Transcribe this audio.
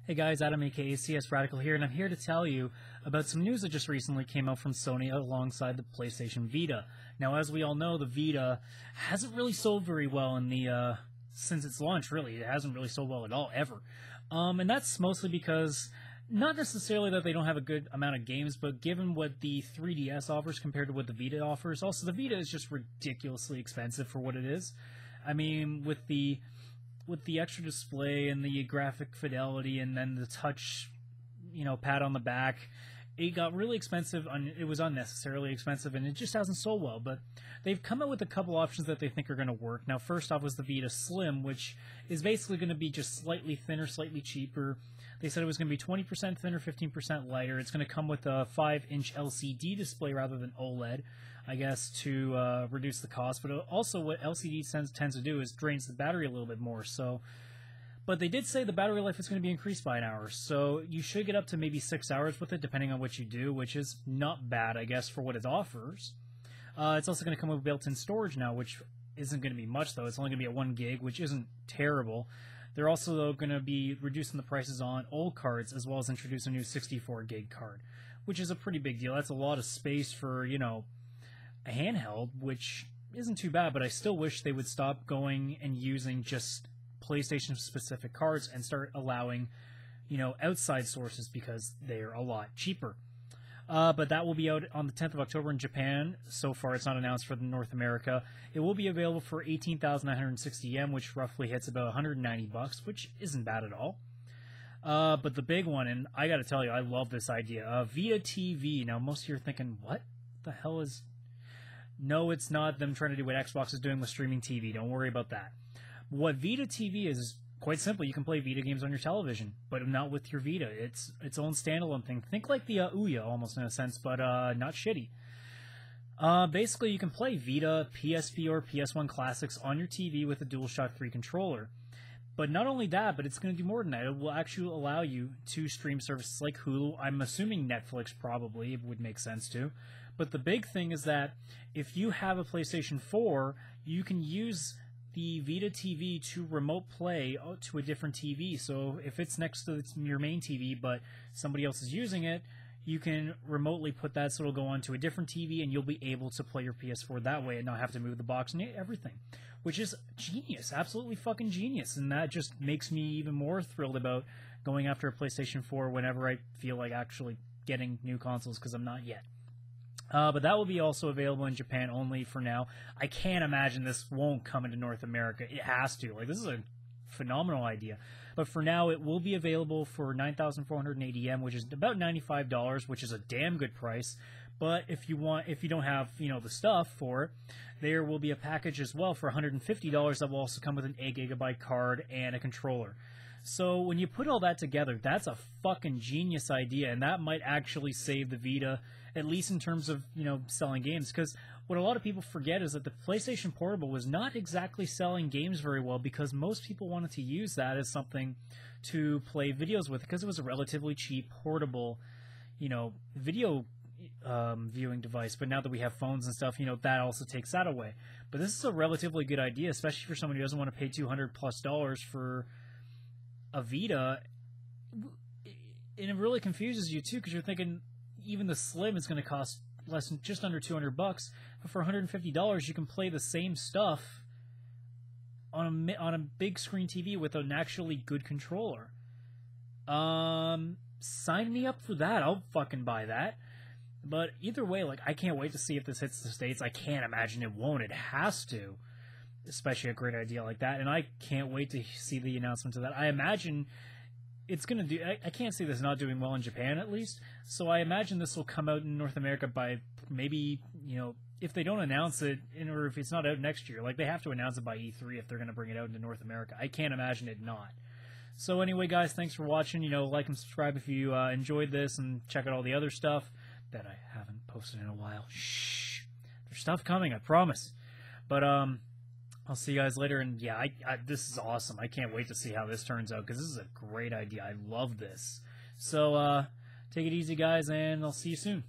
Hey guys, Adam aka CSRadical here, and I'm here to tell you about some news that just recently came out from Sony alongside the PlayStation Vita. Now, as we all know, the Vita hasn't really sold very well in the since its launch. Really, it hasn't really sold well at all ever, and that's mostly because not necessarily that they don't have a good amount of games, but given what the 3DS offers compared to what the Vita offers, also the Vita is just ridiculously expensive for what it is. I mean, with the extra display and the graphic fidelity and then the touch, pad on the back, it got really expensive. It was unnecessarily expensive, and it just hasn't sold well. But they've come out with a couple options that they think are going to work. Now, first off was the Vita Slim, which is basically going to be just slightly thinner, slightly cheaper. They said it was going to be 20% thinner, 15% lighter. It's going to come with a 5-inch LCD display rather than OLED, I guess, to reduce the cost. But also what LCD tends to do is drains the battery a little bit more. But they did say the battery life is going to be increased by an hour. So you should get up to maybe 6 hours with it, depending on what you do, which is not bad, I guess, for what it offers. It's also going to come with built-in storage now, which isn't going to be much, though. It's only going to be at 1 gig, which isn't terrible. They're also, though, going to be reducing the prices on old cards, as well as introduce a new 64 gig card, which is a pretty big deal. That's a lot of space for, a handheld, which isn't too bad, but I still wish they would stop going and using just PlayStation-specific cards and start allowing, outside sources, because they're a lot cheaper. But that will be out on the 10th of October in Japan. So far, it's not announced for North America. It will be available for 18,960 yen, which roughly hits about $190, which isn't bad at all. But the big one, and I got to tell you, I love this idea. Vita TV. Now, most of you are thinking, what the hell is... No, it's not them trying to do what Xbox is doing with streaming TV. Don't worry about that. What Vita TV is quite simple. You can play Vita games on your television, but not with your Vita. It's its own standalone thing. Think like the Ouya, almost in a sense, but not shitty. Basically, you can play Vita, PSP, or PS1 classics on your TV with a DualShock 3 controller. But not only that, but it's going to do more than that. It will actually allow you to stream services like Hulu. I'm assuming Netflix probably it would make sense to. But the big thing is that if you have a PlayStation 4, you can use the Vita TV to remote play to a different TV. So if it's next to your main TV, but somebody else is using it, you can remotely put that so it'll go onto a different TV, and you'll be able to play your PS4 that way and not have to move the box and everything, which is genius, absolutely fucking genius. And that just makes me even more thrilled about going after a PlayStation 4 whenever I feel like actually getting new consoles, because I'm not yet. But that will be also available in Japan only for now. I can't imagine this won't come into North America. It has to. Like, this is a phenomenal idea. But for now, it will be available for 9,480 yen, which is about $95, which is a damn good price. But if you don't have, the stuff for it, there will be a package as well for $150 that will also come with an 8GB card and a controller. So when you put all that together, that's a fucking genius idea, and that might actually save the Vita, at least in terms of, selling games. Because what a lot of people forget is that the PlayStation Portable was not exactly selling games very well, because most people wanted to use that as something to play videos with, because it was a relatively cheap, portable, video viewing device. But now that we have phones and stuff, that also takes that away. But this is a relatively good idea, especially for somebody who doesn't want to pay $200+ for a Vita. And it really confuses you too, because you're thinking even the Slim is going to cost less than just under $200, but for $150 you can play the same stuff on a big screen TV with an actually good controller. Sign me up for that. I'll fucking buy that. But either way, I can't wait to see if this hits the States. I can't imagine it won't. It has to. Especially a great idea like that, and I can't wait to see the announcement of that. I imagine it's going to do... I can't see this not doing well in Japan, at least, so I imagine this will come out in North America by maybe, if they don't announce it, or if it's not out next year. They have to announce it by E3 if they're going to bring it out into North America. I can't imagine it not. So anyway, guys, thanks for watching. Like and subscribe if you enjoyed this, and check out all the other stuff that I haven't posted in a while. Shh! There's stuff coming, I promise. But, I'll see you guys later, and yeah, this is awesome. I can't wait to see how this turns out, because this is a great idea. I love this. So, take it easy, guys, and I'll see you soon.